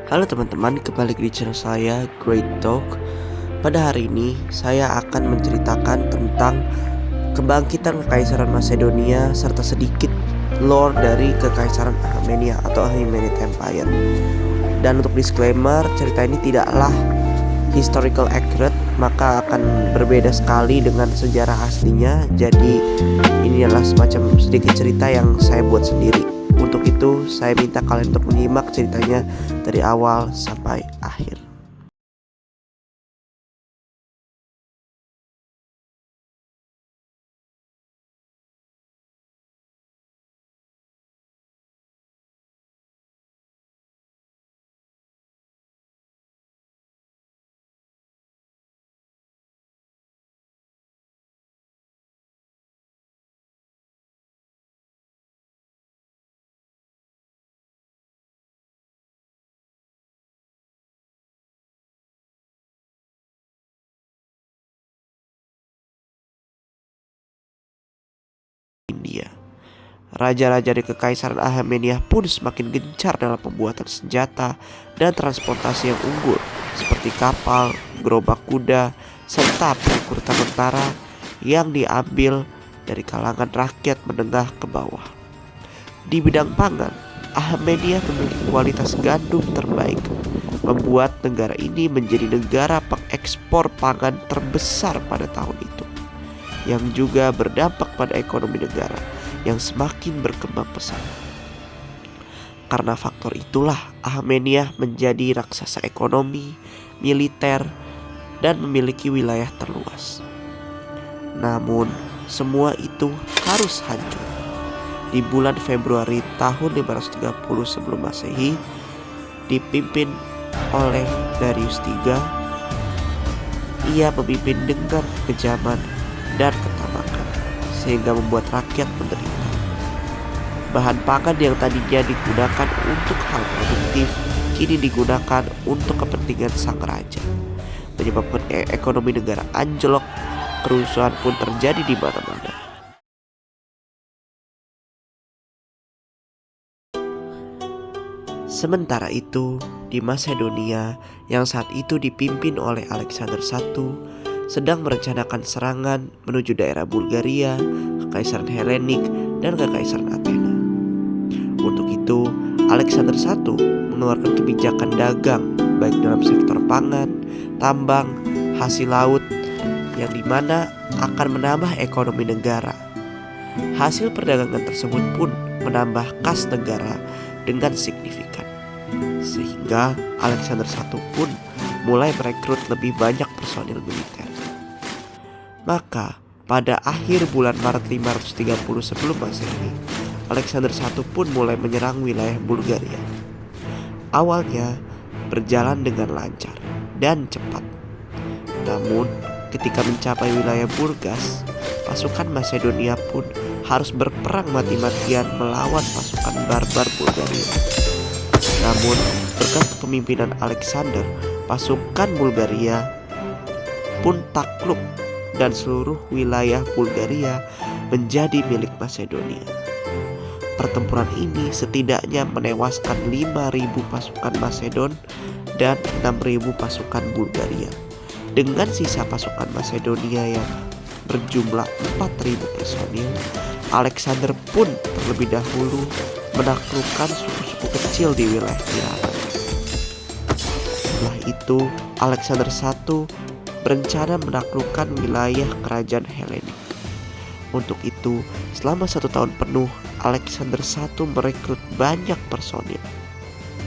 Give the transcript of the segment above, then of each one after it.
Halo teman-teman, kembali di channel saya Great Talk. Pada hari ini saya akan menceritakan tentang kebangkitan Kekaisaran Macedonia serta sedikit lore dari Kekaisaran Achaemenid atau Achaemenid Empire. Dan untuk disclaimer, cerita ini tidaklah historical accurate, maka akan berbeda sekali dengan sejarah aslinya. Jadi ini adalah semacam sedikit cerita yang saya buat sendiri. Untuk itu saya minta kalian untuk menyimak ceritanya dari awal sampai akhir. India. Raja-raja di Kekaisaran Achaemenid pun semakin gencar dalam pembuatan senjata dan transportasi yang unggul seperti kapal, gerobak kuda, serta perekrutan tentara yang diambil dari kalangan rakyat menengah ke bawah. Di bidang pangan, Achaemenid memiliki kualitas gandum terbaik, membuat negara ini menjadi negara pengekspor pangan terbesar pada tahun itu, yang juga berdampak pada ekonomi negara yang semakin berkembang pesat. Karena faktor itulah Achaemenid menjadi raksasa ekonomi, militer, dan memiliki wilayah terluas. Namun semua itu harus hancur di bulan Februari tahun 530 sebelum Masehi, dipimpin oleh Darius III. Ia memimpin dengan kekejaman dan ketamakan sehingga membuat rakyat menderita. Bahan pangan yang tadinya digunakan untuk hal produktif kini digunakan untuk kepentingan sang raja, menyebabkan ekonomi negara anjlok. Kerusuhan pun terjadi di mana-mana. Sementara itu, di Macedonia yang saat itu dipimpin oleh Alexander I sedang merencanakan serangan menuju daerah Bulgaria, Kekaisaran Helenik, dan Kekaisaran Athena. Untuk itu, Alexander I mengeluarkan kebijakan dagang baik dalam sektor pangan, tambang, hasil laut, yang dimana akan menambah ekonomi negara. Hasil perdagangan tersebut pun menambah kas negara dengan signifikan, sehingga Alexander I pun mulai merekrut lebih banyak personil militer. Maka pada akhir bulan Maret 530 sebelum Masehi, Alexander I pun mulai menyerang wilayah Bulgaria. Awalnya berjalan dengan lancar dan cepat. Namun ketika mencapai wilayah Burgas, pasukan Macedonia pun harus berperang mati-matian melawan pasukan barbar Bulgaria. Namun berkat kepemimpinan Alexander, pasukan Bulgaria pun takluk dan seluruh wilayah Bulgaria menjadi milik Macedonia. Pertempuran ini setidaknya menewaskan 5.000 pasukan Macedon dan 6.000 pasukan Bulgaria. Dengan sisa pasukan Macedonia yang berjumlah 4.000 personil, Alexander pun terlebih dahulu menaklukkan suku-suku kecil di wilayah Tirana. Setelah itu, Alexander I berencana menaklukkan wilayah kerajaan Helenik. Untuk itu, selama 1 tahun penuh, Alexander I merekrut banyak personil,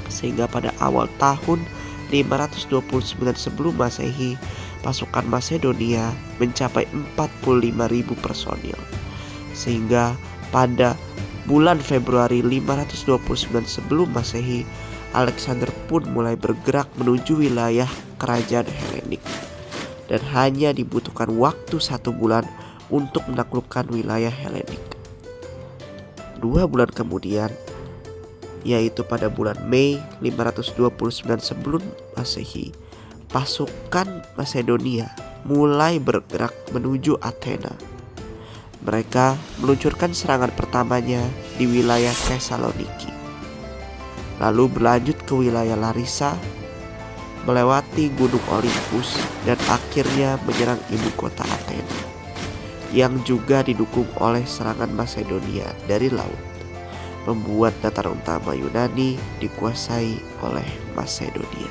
sehingga pada awal tahun 529 sebelum Masehi, pasukan Macedonia mencapai 45.000 personil. Sehingga pada bulan Februari 529 sebelum Masehi, Alexander pun mulai bergerak menuju wilayah kerajaan Helenik, dan hanya dibutuhkan waktu 1 bulan untuk menaklukkan wilayah Helenik. 2 bulan kemudian, yaitu pada bulan Mei 529 sebelum Masehi, pasukan Macedonia mulai bergerak menuju Athena. Mereka meluncurkan serangan pertamanya di wilayah Thessaloniki. lalu berlanjut ke wilayah Larissa, melewati Gunung Olympus, dan akhirnya menyerang ibu kota Athena, yang juga didukung oleh serangan Macedonia dari laut, membuat dataran utama Yunani dikuasai oleh Macedonia.